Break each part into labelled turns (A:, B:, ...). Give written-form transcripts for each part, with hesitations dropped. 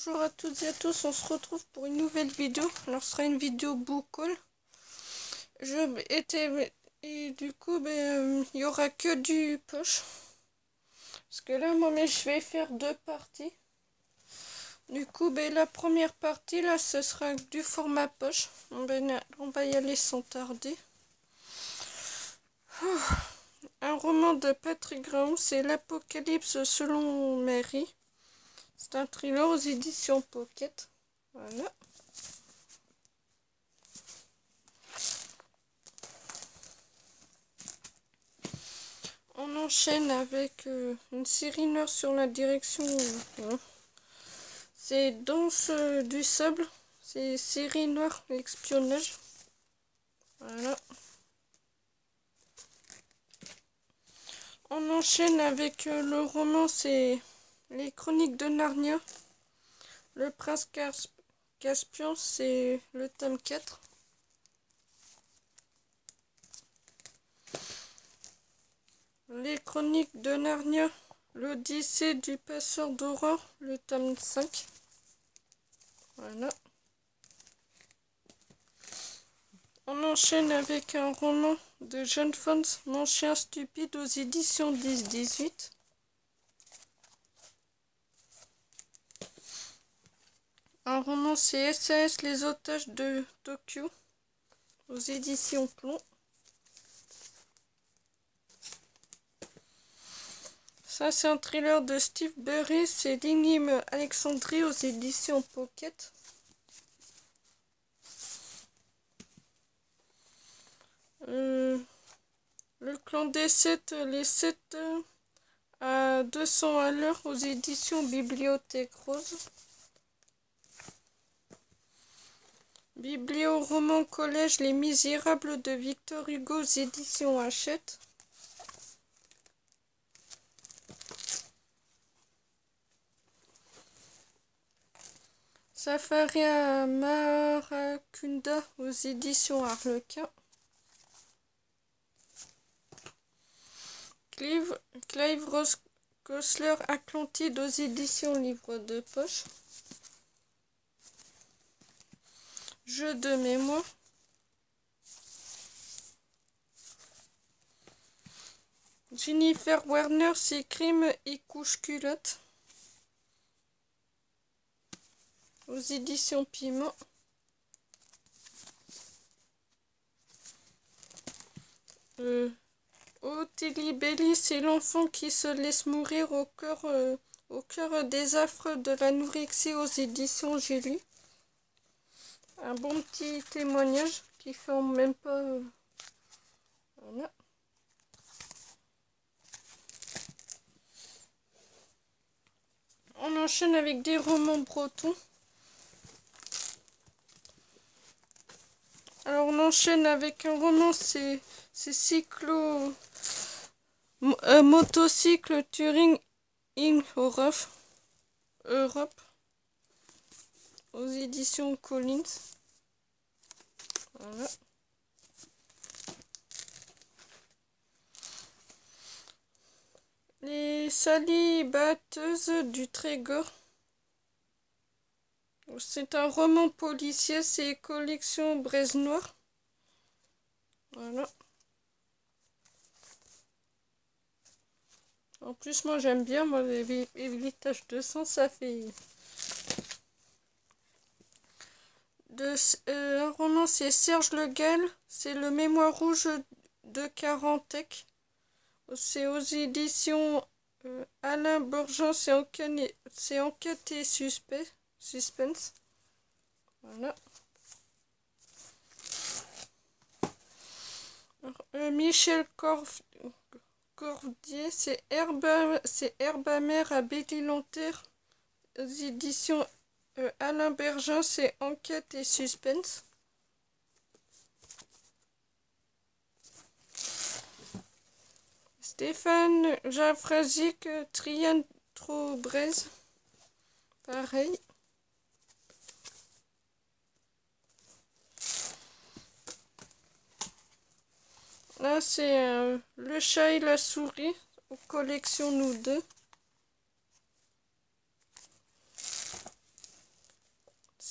A: Bonjour à toutes et à tous, on se retrouve pour une nouvelle vidéo. Alors ce sera une vidéo book haul. Et du coup il y aura que du poche. Parce que là moi je vais faire deux parties. Du coup la première partie là ce sera du format poche. On va y aller sans tarder. Un roman de Patrick Graham, c'est l'Apocalypse selon Mary. C'est un thriller aux éditions Pocket. Voilà. On enchaîne avec une série noire sur la direction. C'est Danse du sable. C'est série noire espionnage. Voilà. On enchaîne avec le roman, c'est Les Chroniques de Narnia. Le Prince Caspian, c'est le tome 4. Les Chroniques de Narnia, l'Odyssée du passeur d'aurore, le tome 5. Voilà. On enchaîne avec un roman de John Fons, Mon chien stupide, aux éditions 10-18. Un roman, c'est SAS, les otages de Tokyo, aux éditions Plomb. Ça, c'est un thriller de Steve Berry, c'est L'énigme Alexandrie, aux éditions Pocket. Le clan des 7, les 7 à 200 à l'heure, aux éditions Bibliothèque Rose. Biblio-roman collège Les Misérables de Victor Hugo, aux éditions Hachette. Safari à Maracunda, aux éditions Harlequin. Clive Ross Gosler, Atlantide, aux éditions Livre de poche. Jeu de mémoire. Jennifer Werner, c'est Crime et couche-culotte, aux éditions Piment. Ottilie Belli, c'est l'enfant qui se laisse mourir au cœur des affres de l'anorexie, aux éditions J'ai lu. Un bon petit témoignage qui fait en même pas... voilà. On enchaîne avec des romans bretons. Alors on enchaîne avec un roman, c'est motocycle Touring in Europe, aux éditions Collins. Voilà. Les célibateuses du Trégor. C'est un roman policier, c'est collection Braise Noire. Voilà. En plus, moi j'aime bien, moi, les taches de sang, ça fait... un roman, c'est Serge Le Gall, c'est Le Mémoire rouge de Carantec. C'est aux éditions Alain Bourgeon, c'est enquête et suspense. Voilà. Michel Cordier, c'est Herbe amère à Belle-Île-en-Terre, aux éditions Alain Bergin, c'est enquête et suspense. Stéphane Jafrazic, Triantrobrez, pareil. Là, c'est Le chat et la souris, aux collections Nous deux.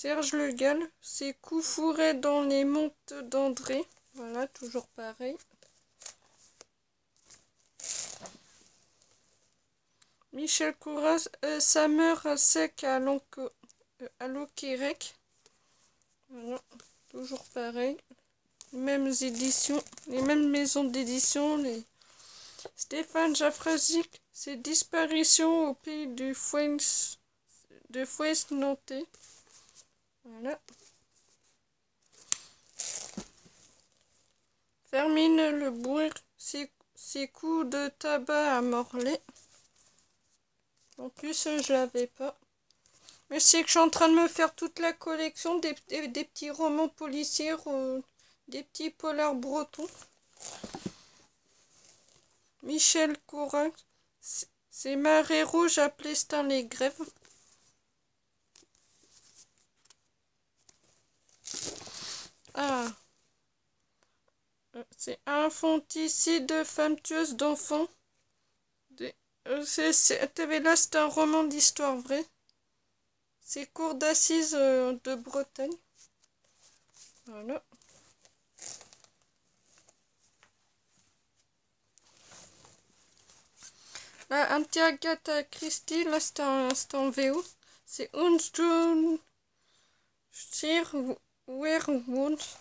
A: Serge Le Gall, c'est Coup fourré dans les montes d'André. Voilà, toujours pareil. Michel Couras, sa meurt sec à l'Oquérec. Voilà, toujours pareil. Les mêmes éditions, les mêmes maisons d'édition. Stéphane Jaffrazic, ses disparitions au pays de Fouesnant nantais. Voilà. Fermine Le Bourg, ses coups de tabac à Morlaix. En plus, je l'avais pas. Mais c'est que je suis en train de me faire toute la collection des petits romans policiers, des petits polars bretons. Michel Courin, c'est Marée Rouge à Plestin-les-Grèves. Ah, c'est infanticide de femme tueuse d'enfants. Là, c'est un roman d'histoire vraie. C'est cour d'assises de Bretagne. Voilà. Là, un petit Agatha Christie, là c'est en VO. C'est Unstone Werewolf.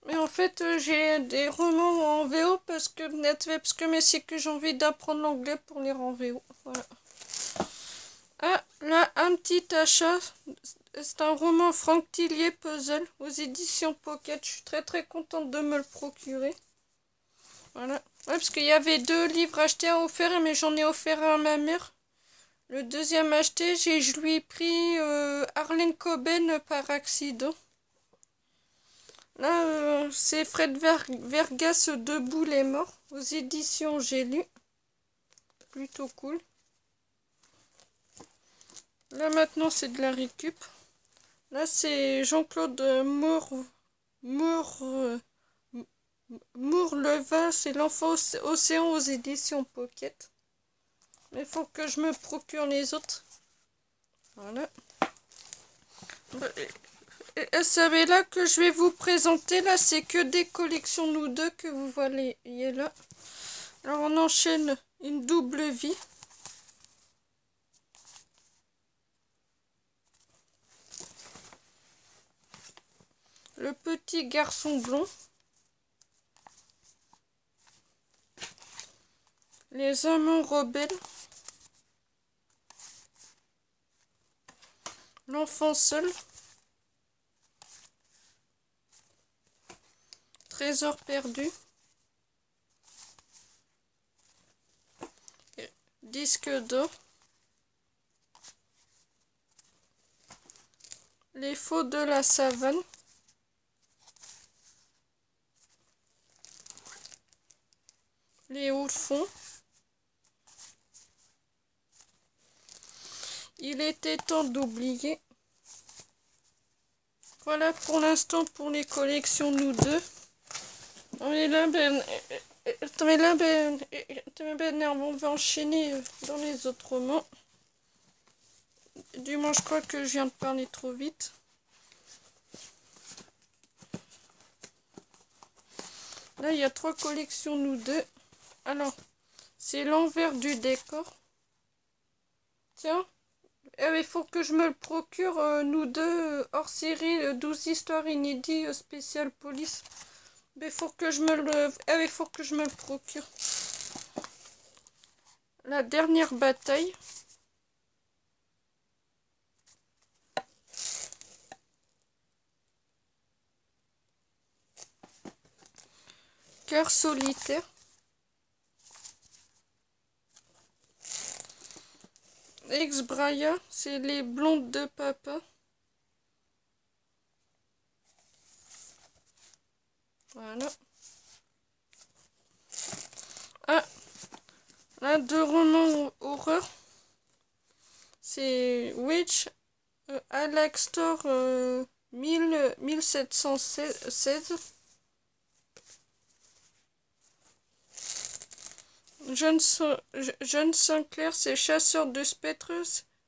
A: Mais en fait, j'ai des romans en VO parce que mais c'est que j'ai envie d'apprendre l'anglais pour lire en VO. Voilà. Ah, là, un petit achat. C'est un roman Franck Tillier Puzzle aux éditions Pocket. Je suis très contente de me le procurer. Voilà. Ouais, parce qu'il y avait 2 livres achetés à offrir, mais j'en ai offert un à ma mère. Le deuxième acheté, je lui ai pris Arlene Coben par accident. Là, c'est Fred Vergas Debout les morts aux éditions J'ai lu. Plutôt cool. Là maintenant c'est de la récup. Là c'est Jean-Claude Mourleva, c'est l'enfant océan aux éditions Pocket. Mais il faut que je me procure les autres. Voilà. Et c'est là que je vais vous présenter. Là c'est que des collections nous deux que vous voyez là. Alors on enchaîne une double vie. Le petit garçon blond. Les amants rebelles. L'enfant seul. Trésor perdu. Disque d'or. Les faux de la savane. Les hauts fonds. Il était temps d'oublier. Voilà pour l'instant pour les collections nous deux. Mais là, on va enchaîner dans les autres romans. Du moins, je crois que je viens de parler trop vite. Là, il y a 3 collections nous deux. Alors, c'est l'envers du décor. Tiens, il faut que je me le procure, nous deux, hors série, 12 histoires inédites spécial police. Mais il faut que je me le procure. La dernière bataille. Cœur solitaire. Ex-Braya, c'est les blondes de papa. Voilà. Ah, là, 2 romans horreur. C'est Witch, Alex Store 1716. John Sinclair, c'est chasseur de spectres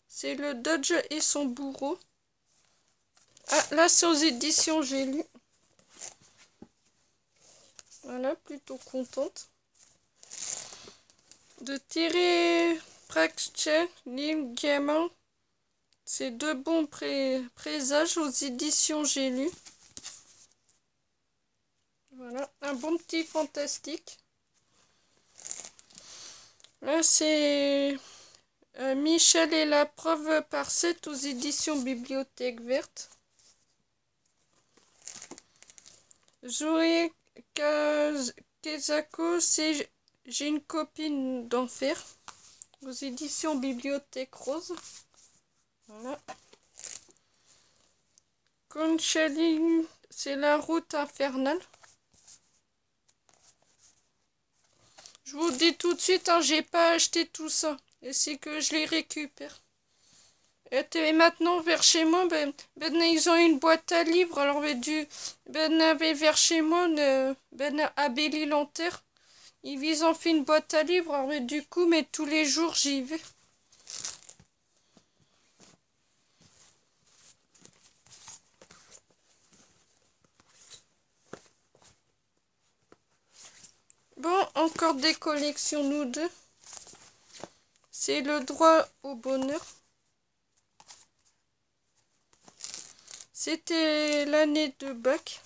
A: C'est le Dodge et son bourreau. Ah, là, c'est aux éditions J'ai lu. Voilà, plutôt contente. De Thierry Pratchett, Neil Gaiman. C'est De bons présages aux éditions J'ai lu. Voilà, un bon petit fantastique. Là, c'est Michel et la preuve par 7 aux éditions Bibliothèque Verte. Zoé Kezako, c'est J'ai une copine d'enfer aux éditions Bibliothèque Rose. Voilà. Conchaline, c'est La route infernale. Je vous dis tout de suite, hein, j'ai pas acheté tout ça. Et c'est que je les récupère. Et maintenant, vers chez moi, ils ont une boîte à livres. Alors, vers chez moi, à Belle-Île-en-Terre, ils ont fait une boîte à livres. Alors, du coup, mais tous les jours, j'y vais. Bon, encore des collections, nous deux. C'est Le droit au bonheur. C'était l'année de bac.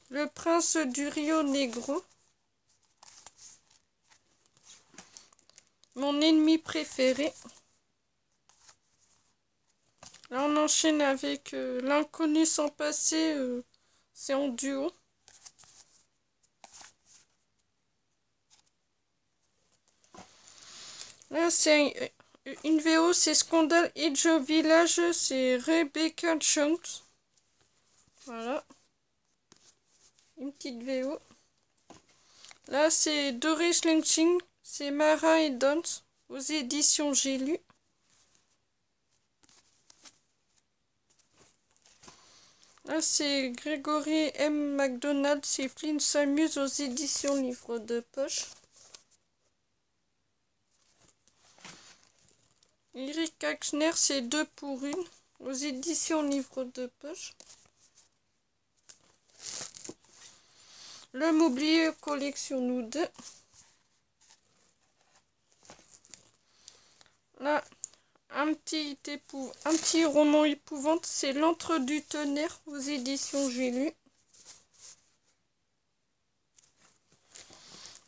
A: Le prince du Rio Negro. Mon ennemi préféré. Là, on enchaîne avec l'inconnu sans passer. C'est en duo. Là, c'est une VO, c'est Scandale Edge Village, c'est Rebecca Jones. Voilà. Une petite VO. Là, c'est Doris Lynching, c'est Mara et Dance, aux éditions J'ai lu. Là, c'est Gregory M. MacDonald, c'est Flynn s'amuse, aux éditions Livre de poche. Eric Axner, c'est 2 pour 1, aux éditions Livre de poche. Le Moublier collection nous deux. Là, un petit roman épouvante, c'est L'antre du tonnerre, aux éditions J'ai lu.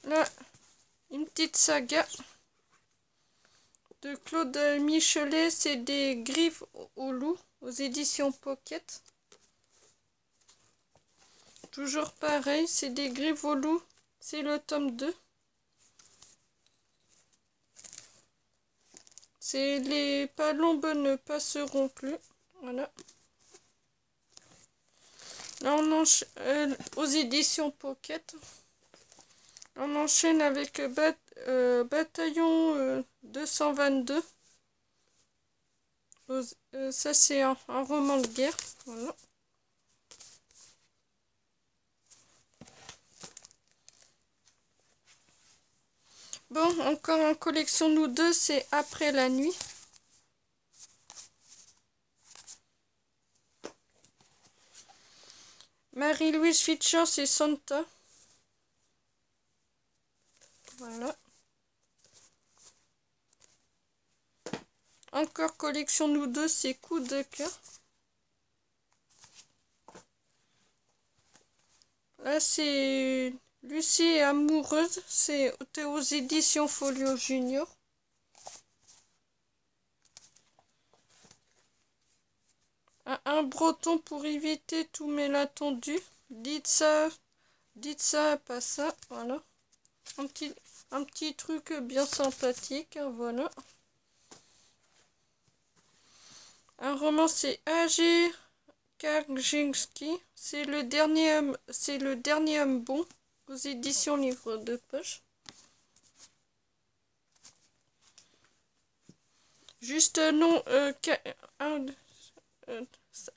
A: Là, une petite saga de Claude Michelet, c'est Des griffes au loup, aux éditions Pocket. Toujours pareil, c'est Des griffes au loup, c'est le tome 2. C'est Les palombes ne passeront plus. Voilà. Là, on enchaîne aux éditions Pocket. On enchaîne avec Bataillon 222. Ça, c'est un roman de guerre. Voilà. Bon, encore en collection, nous deux, c'est Après la nuit. Marie-Louise Fischer, c'est Santa. Voilà. Encore collection, nous deux, c'est Coup de cœur. Là, c'est Lucie est amoureuse. C'est aux éditions Folio Junior. Un breton pour éviter tout malentendu. Dites ça, pas ça. Voilà. Un petit truc bien sympathique. Voilà. Un roman, c'est Agir Karczynski. C'est le dernier homme bon, aux éditions Livre de poche. Juste non,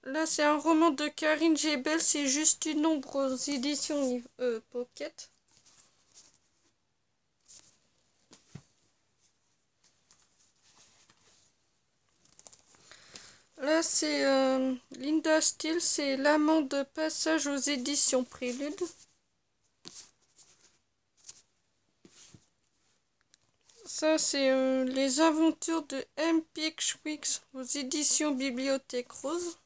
A: là c'est un roman de Karine Gebel, c'est Juste une ombre, aux éditions Pocket. Là, c'est Linda Steele, c'est L'amant de passage aux éditions Prélude. Ça, c'est Les aventures de M. Pickwick aux éditions Bibliothèque Rose.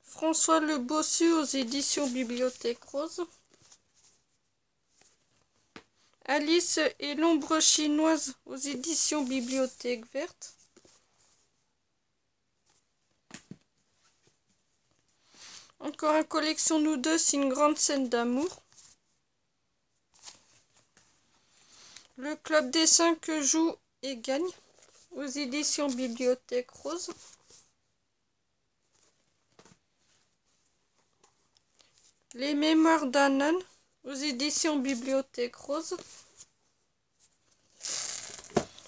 A: François Le Bossu aux éditions Bibliothèque Rose. Alice et l'ombre chinoise aux éditions Bibliothèque Verte. Encore une collection Nous deux, c'est une grande scène d'amour. Le club des 5 joue et gagne aux éditions Bibliothèque Rose. Les mémoires d'un âne aux éditions Bibliothèque Rose.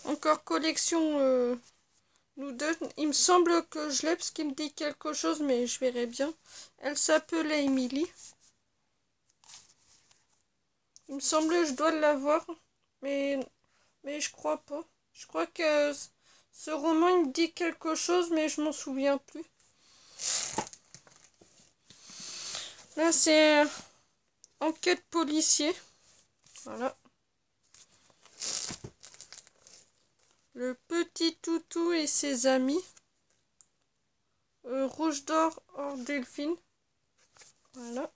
A: Encore collection Nous deux. Il me semble que je l'ai parce qu'il me dit quelque chose, mais je verrai bien. Elle s'appelait Émilie. Il me semble que je dois l'avoir, mais je crois pas. Je crois que ce roman il me dit quelque chose, mais je m'en souviens plus. Là, c'est Enquête policier. Voilà. Le petit toutou et ses amis. Rouge d'or hors Delphine. Voilà.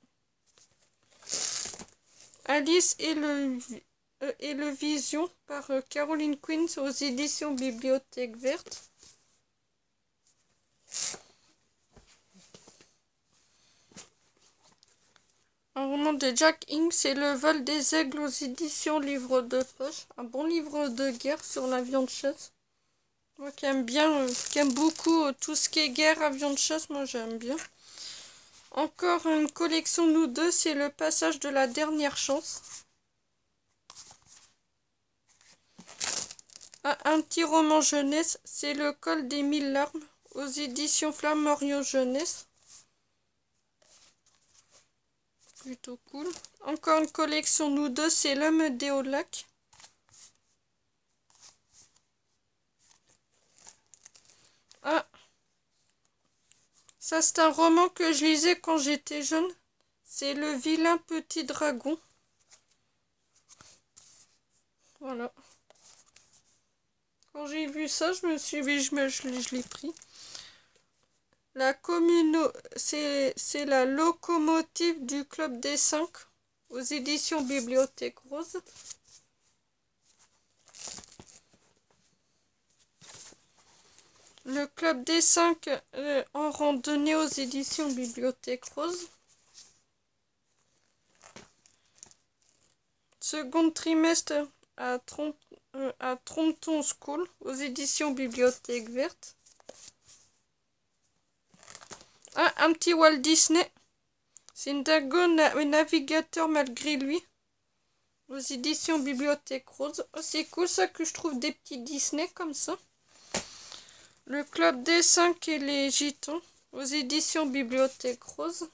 A: Alice et le Vision par Caroline Quinn aux éditions Bibliothèque Verte. Un roman de Jack Inge, c'est Le vol des aigles aux éditions Livre de poche. Un bon livre de guerre sur l'avion de chasse. Moi qui aime bien, qui aime beaucoup tout ce qui est guerre, avion de chasse, moi j'aime bien. Encore une collection Nous deux, c'est Le passage de la dernière chance. Un petit roman jeunesse, c'est Le col des 1000 larmes aux éditions Flammarion Jeunesse. Plutôt cool. Encore une collection Nous deux, c'est L'homme des hauts lacs. Ah, ça c'est un roman que je lisais quand j'étais jeune. C'est Le vilain petit dragon. Voilà. Quand j'ai vu ça, je me suis dit, je l'ai pris. C'est la locomotive du club des 5 aux éditions Bibliothèque Rose. Le club des 5 en randonnée aux éditions Bibliothèque Rose. Second trimestre à Trompton School aux éditions Bibliothèque Verte. Ah, un petit Walt Disney. C'est une Dingo navigateur malgré lui. Aux éditions Bibliothèque Rose. Oh, c'est cool ça que je trouve des petits Disney comme ça. Le club des 5 et les Gitans. Aux éditions Bibliothèque Rose.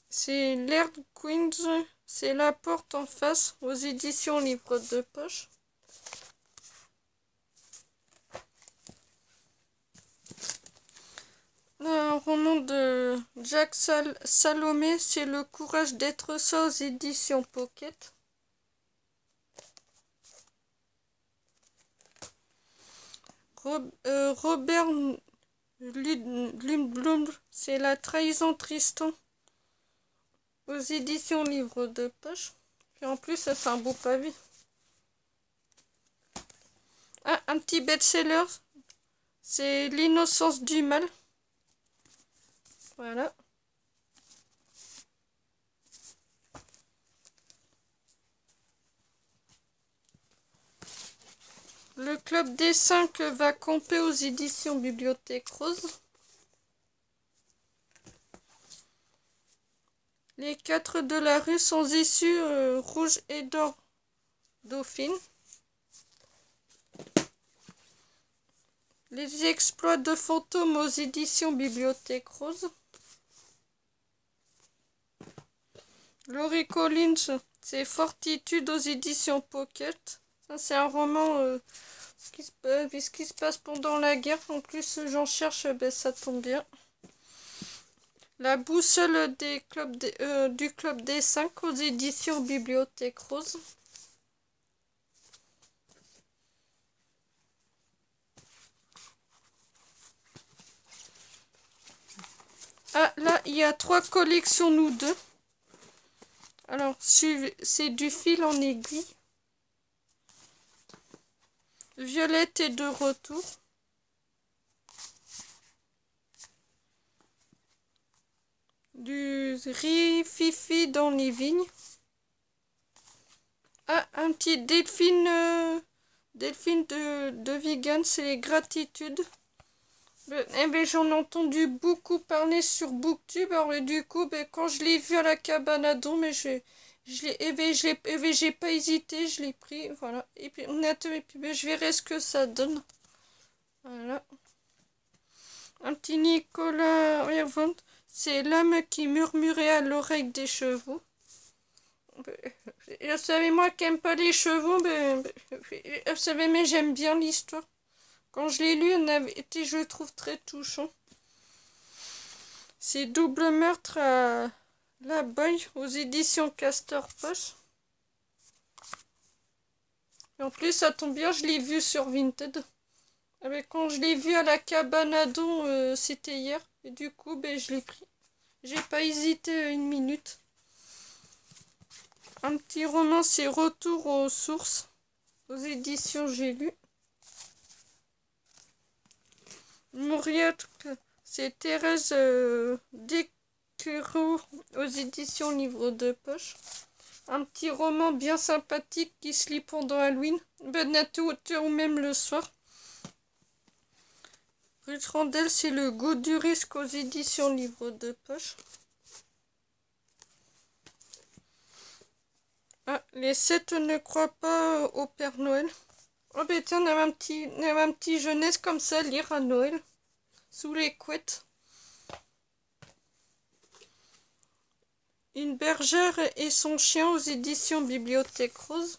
A: C'est Laird Queens. C'est La porte en face. Aux éditions Livre de poche. Un roman de Jack Salomé, c'est Le courage d'être ça aux éditions Pocket. Robert Lundblom, c'est La trahison Tristan aux éditions Livre de poche. Et en plus, ça fait un beau pavé. Ah, un petit best-seller, c'est L'innocence du mal. Voilà. Le club des 5 va camper aux éditions Bibliothèque Rose. Les 4 de la rue sans issue, rouge et d'or Dauphine. Les exploits de fantômes aux éditions Bibliothèque Rose. Laurie Collins, c'est Fortitude aux éditions Pocket. Ça, c'est un roman ce qui se passe pendant la guerre. En plus, j'en cherche, ben, ça tombe bien. La boussole du Club des 5 aux éditions Bibliothèque Rose. Ah, là, il y a 3 collections, nous deux. Alors, c'est du fil en aiguille. Violette est de retour. Du riz fifi dans les vignes. Ah, un petit Delphine de vegan, c'est les gratitudes. Eh ben, j'en ai entendu beaucoup parler sur Booktube. Alors, du coup, ben, quand je l'ai vu à la cabane à don, mais j'ai pas hésité, je l'ai pris. Voilà. Et puis, ben, je verrai ce que ça donne. Voilà. Un petit Nicolas Hervant. C'est l'homme qui murmurait à l'oreille des chevaux. Vous savez, moi qui n'aime pas les chevaux, vous savez, mais j'aime bien l'histoire. Quand je l'ai lu, elle avait été, je le trouve, très touchant. C'est Double meurtre à la Boy aux éditions Castor Poche. Et en plus, ça tombe bien, je l'ai vu sur Vinted. Mais quand je l'ai vu à la cabane à don, c'était hier. Et du coup, ben, je l'ai pris. J'ai pas hésité une minute. Un petit roman, c'est Retour aux sources aux éditions J'ai lu. Mauriette, c'est Thérèse Descureaux aux éditions Livre de poche. Un petit roman bien sympathique qui se lit pendant Halloween, ou même le soir. Ruth Randell, c'est Le goût du risque aux éditions Livre de poche. Ah, les 7 ne croient pas au Père Noël. Oh ben tiens, on a un petit jeunesse comme ça à lire à Noël. Sous les couettes. Une bergère et son chien aux éditions Bibliothèque Rose.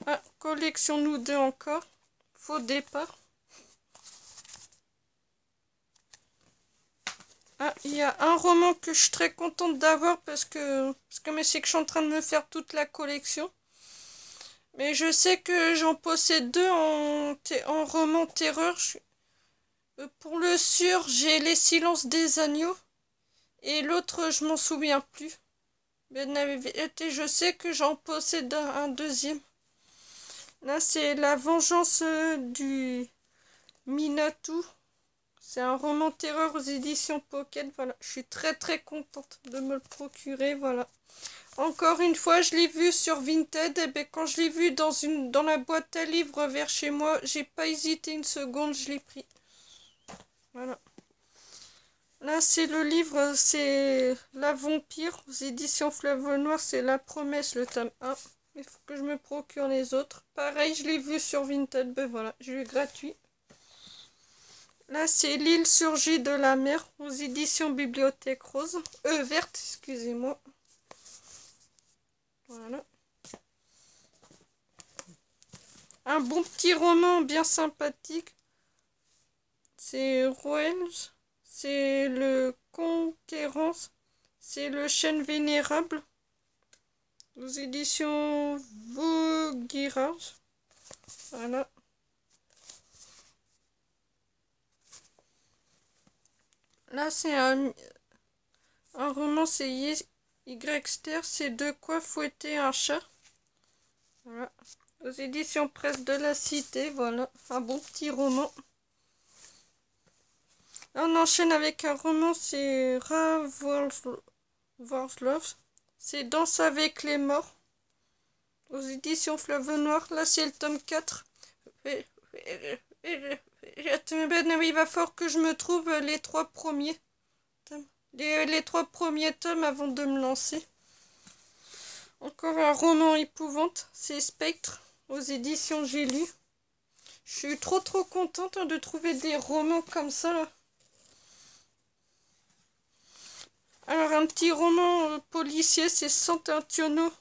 A: Ah, collection nous deux encore. Faux départ. Ah, il y a un roman que je suis très contente d'avoir parce que mais c'est que je suis en train de me faire toute la collection. Mais je sais que j'en possède 2 en roman terreur. Pour le sûr, j'ai Les silences des agneaux. Et l'autre, je m'en souviens plus. Mais je sais que j'en possède un deuxième. Là, c'est La vengeance du Minatou. C'est un roman terreur aux éditions Pocket. Voilà, je suis très très contente de me le procurer. Voilà. Encore une fois, je l'ai vu sur Vinted. Et bien, quand je l'ai vu dans la boîte à livres vers chez moi, j'ai pas hésité une seconde, je l'ai pris. Voilà. Là, c'est le livre, c'est La Vampire aux éditions Fleuve Noir. C'est La Promesse, le tome 1. Il faut que je me procure les autres. Pareil, je l'ai vu sur Vinted. Ben voilà, j'ai eu gratuit. Là, c'est L'île surgit de la mer aux éditions Bibliothèque Rose. Verte, excusez-moi. Voilà. Un bon petit roman bien sympathique. C'est Roels. C'est Le Conquérance. C'est Le chêne vénérable. Aux éditions Vaugirard. Voilà. Là, c'est un roman, c'est Y-Ster, c'est De quoi fouetter un chat. Voilà. Aux éditions Presse de la Cité, voilà. Un bon petit roman. Là, on enchaîne avec un roman, c'est Ravorlov. C'est Danse avec les morts. Aux éditions Fleuve Noir. Là, c'est le tome 4. Il va falloir que je me trouve les 3 premiers tomes. Les 3 premiers tomes avant de me lancer. Encore un roman épouvante, c'est Spectre aux éditions J'ai lu. Je suis trop contente de trouver des romans comme ça là. Alors un petit roman policier, c'est Sant'Antonio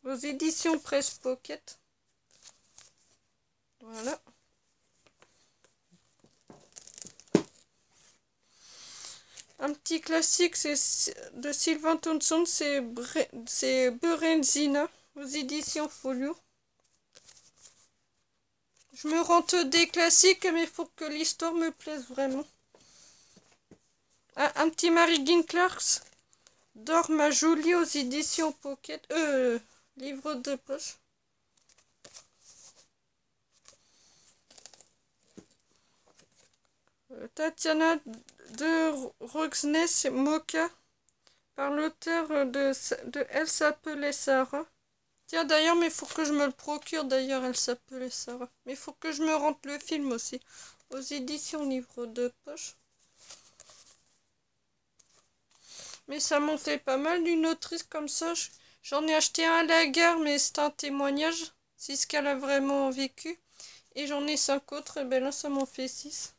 A: aux éditions Presse Pocket. Voilà. Un petit classique, c'est de Sylvain Thompson, c'est Berenzina aux éditions Folio. Je me rente des classiques, mais il faut que l'histoire me plaise vraiment. Un petit Mary Clarks, Dore ma Jolie aux éditions Pocket. Livre de poche. Tatiana de Roxness Mocha, par l'auteur de Elle s'appelait Sarah. Tiens d'ailleurs, mais il faut que je me le procure d'ailleurs, Elle s'appelait Sarah. Mais il faut que je me rende le film aussi. Aux éditions Livre de poche. Mais ça m'en fait pas mal d'une autrice comme ça. J'en ai acheté un à la gare, mais c'est un témoignage. C'est ce qu'elle a vraiment vécu. Et j'en ai 5 autres, et ben là ça m'en fait 6.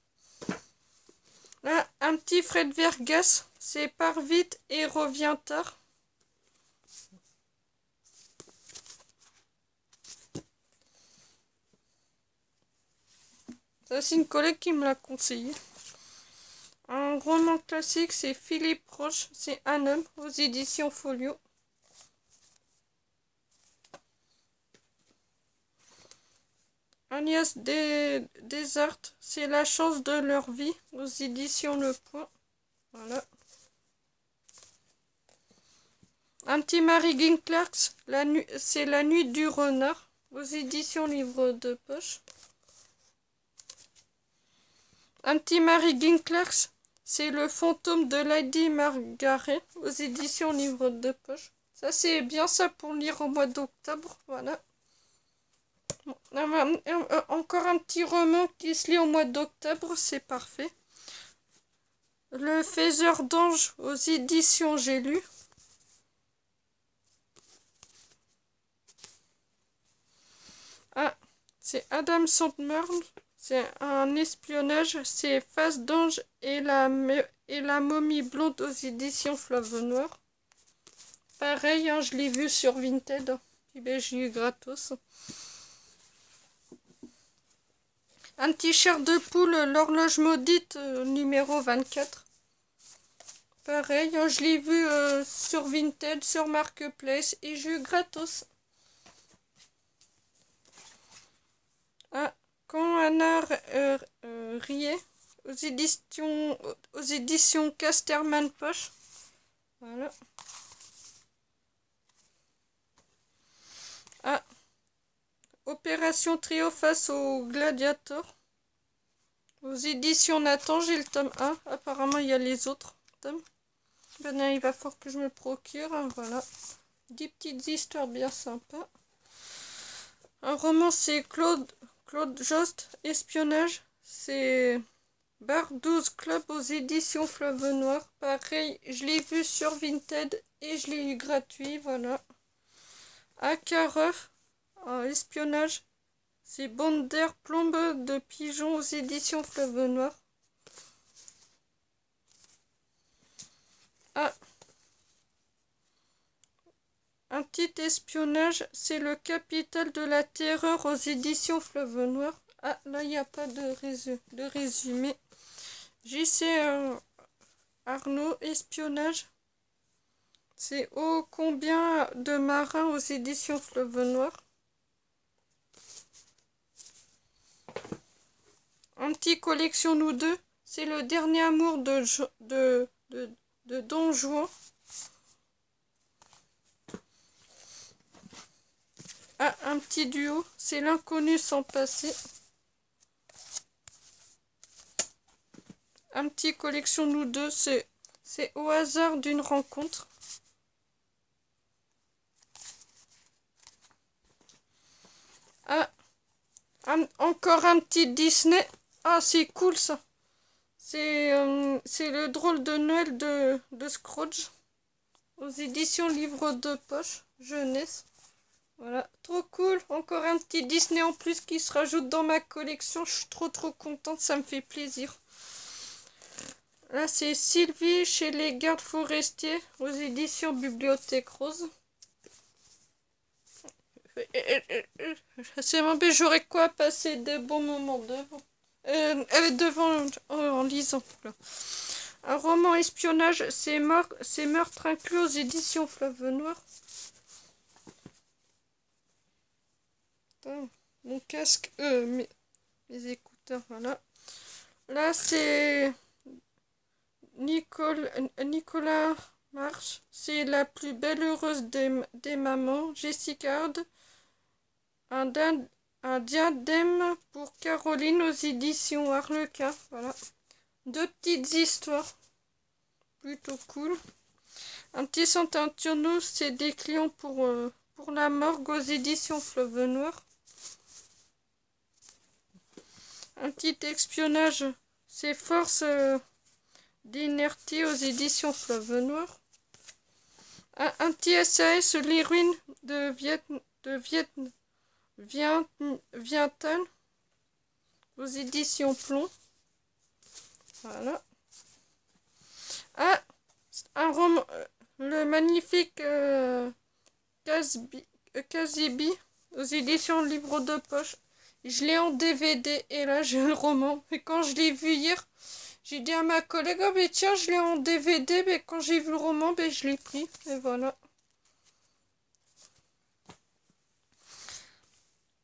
A: Là, un petit Fred Vergas, c'est Pars vite et reviens tard. Ça, c'est une collègue qui me l'a conseillé. Un roman classique, c'est Philippe Roche, c'est Un homme, aux éditions Folio. Agnès Desartes, c'est La chance de leur vie, aux éditions Le Point. Voilà. Un petit Mary Clarks, c'est La nuit du renard, aux éditions Livre de poche. Un petit Mary Clarks, c'est Le fantôme de Lady Margaret, aux éditions Livre de poche. Ça, c'est bien ça pour lire au mois d'octobre. Voilà. Bon, encore un petit roman qui se lit au mois d'octobre, c'est parfait. Le Faiseur d'ange aux éditions J'ai lu. Ah, c'est Adam Sandler. C'est un espionnage. C'est Face d'ange et la momie blonde aux éditions Fleuve Noir. Pareil, hein, je l'ai vu sur Vinted. Et ben, j'ai eu gratos. Un petit chair de poule, L'horloge maudite, numéro 24. Pareil, hein, je l'ai vu sur Vinted, sur Marketplace, et j'ai eu gratos. Ah, quand Anna riait, aux éditions Casterman Poche. Voilà. Ah, Opération Trio face au Gladiator. Aux éditions Nathan, j'ai le tome 1. Apparemment, il y a les autres tomes. Ben, il va falloir que je me le procure. Hein, voilà. 10 petites histoires bien sympas. Un roman, c'est Claude Jost, Espionnage. C'est Bar 12 Club aux éditions Fleuve Noir. Pareil, je l'ai vu sur Vinted et je l'ai eu gratuit. Voilà. Akarov, Espionnage. C'est Bande d'air plombe de pigeons aux éditions Fleuve Noir. Ah, un petit espionnage, c'est Le Capital de la Terreur aux éditions Fleuve Noir. Ah, là, il n'y a pas de résumé. J.C. Arnaud, Espionnage. C'est Ô combien de marins aux éditions Fleuve Noir. Un petit collection nous deux, c'est Le dernier amour de Don Juan. Ah, un petit duo, c'est L'inconnu sans passé. Un petit collection nous deux, c'est Au hasard d'une rencontre. Ah, encore un petit Disney. Ah, c'est cool ça. C'est Le drôle de Noël de Scrooge. Aux éditions Livre de poche, jeunesse. Voilà, trop cool. Encore un petit Disney en plus qui se rajoute dans ma collection. Je suis trop contente, ça me fait plaisir. Là, c'est Sylvie chez les gardes forestiers aux éditions Bibliothèque Rose. C'est bon, j'aurais quoi passer de bons moments devant en lisant. Là. Un roman espionnage, c'est meurtre inclus aux éditions Fleuve Noir. Putain, mon casque, mes écouteurs, voilà. Là, c'est Nicolas March, c'est la plus belle heureuse des mamans. Jessica Hard, un diadème pour Caroline aux éditions Harlequin. Voilà. 2 petites histoires. Plutôt cool. Un petit Sant'Antonio, c'est des clients pour la morgue aux éditions Fleuve Noir. Un petit espionnage, c'est Force d'inertie aux éditions Fleuve Noir. Un petit SAS, les ruines de Vientiane aux éditions Plomb. Voilà. Ah, un roman, le magnifique Kazibi aux éditions Livre de Poche. Je l'ai en DVD et là j'ai le roman. Et quand je l'ai vu hier, j'ai dit à ma collègue, oh mais tiens, je l'ai en DVD, mais quand j'ai vu le roman, ben, je l'ai pris. Et voilà.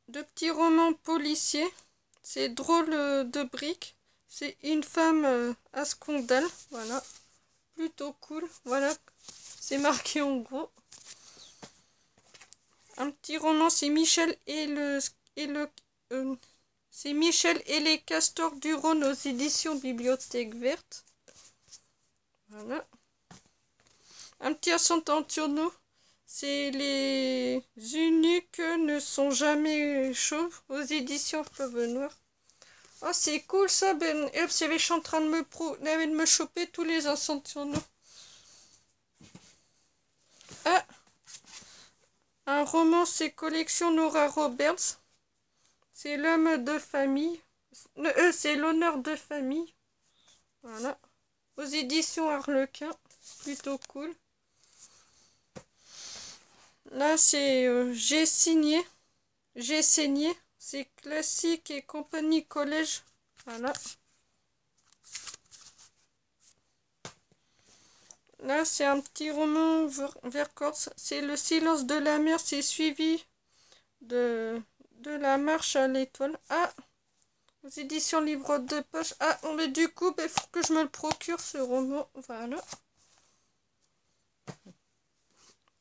A: 2 petits romans policiers. C'est Drôle de briques. C'est une femme à scandale. Voilà. Plutôt cool. Voilà. C'est marqué en gros. Un petit roman, c'est Michel et c'est Michel et les castors du Rhône aux éditions Bibliothèque Verte. Voilà. Un petit Sant'Antonio, c'est les eunuques ne sont jamais chauves aux éditions Fleuve Noir. Oh, c'est cool ça, Ben. Je suis en train de me choper tous les Sant'Antonio. Ah, un roman, c'est collection Nora Roberts. C'est l'homme de famille. C'est l'honneur de famille. Voilà. Aux éditions Harlequin. Plutôt cool. Là, c'est J'ai signé. J'ai saigné. C'est classique et compagnie collège. Voilà. Là, c'est un petit roman vers Corse. C'est Le silence de la mer. C'est suivi de la marche à l'étoile. Ah, aux éditions Livre de Poche. Ah, mais du coup, il faut que je me le procure, ce roman. Voilà.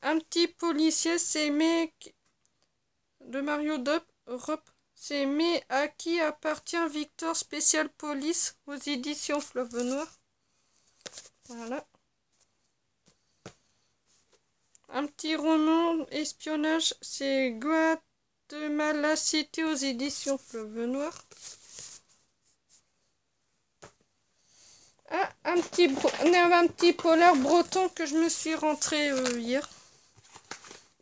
A: Un petit policier, c'est Mec de Mario Europe. C'est Mais à qui appartient Victor Spécial Police aux éditions Fleuve Noir. Voilà. Un petit roman espionnage, c'est Guatemala City aux éditions Fleuve Noir. Ah, un petit polar breton que je me suis rentré hier.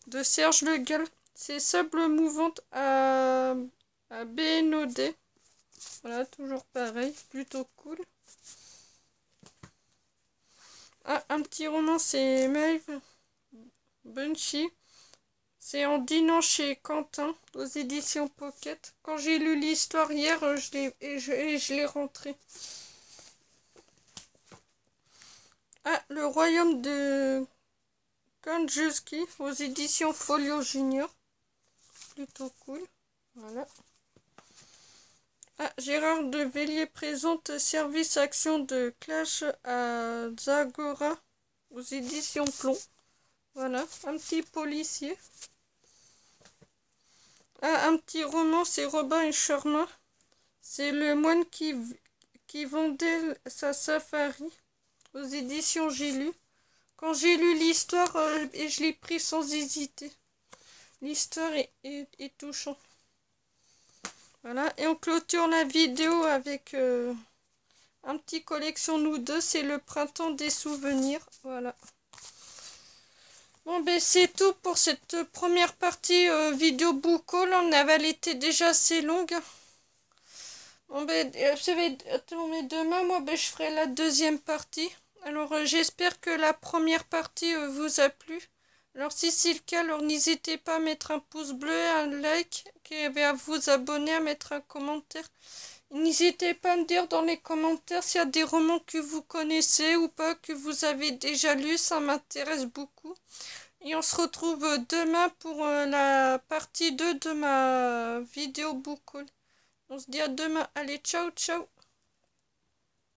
A: De Serge Le Gall. C'est Sable mouvante à BNOD. Voilà, toujours pareil. Plutôt cool. Ah, un petit roman, c'est Maeve Bunchy. C'est En dînant chez Quentin, aux éditions Pocket. Quand j'ai lu l'histoire hier, je l'ai rentré. Ah, Le royaume de Kanjuski, aux éditions Folio Junior. Plutôt cool. Voilà. Ah, Gérard de Vélier présente Service Action de Clash à Zagora, aux éditions Plomb. Voilà, un petit policier. Ah, un petit roman, c'est Robin et Sherman. C'est le moine qui vendait sa safari aux éditions J'ai lu. Quand j'ai lu l'histoire, et je l'ai pris sans hésiter. L'histoire est touchante. Voilà, et on clôture la vidéo avec un petit collection nous deux, c'est Le printemps des souvenirs. Voilà. Bon, ben c'est tout pour cette première partie vidéo book haul. Elle était déjà assez longue. Bon, ben, attends, mais demain, moi, ben, je ferai la deuxième partie. Alors, j'espère que la première partie vous a plu. Alors, si c'est le cas, alors n'hésitez pas à mettre un pouce bleu, un like, et à vous abonner, à mettre un commentaire. N'hésitez pas à me dire dans les commentaires s'il y a des romans que vous connaissez ou pas, que vous avez déjà lus. Ça m'intéresse beaucoup. Et on se retrouve demain pour la partie 2 de ma vidéo book haul. On se dit à demain. Allez, ciao, ciao.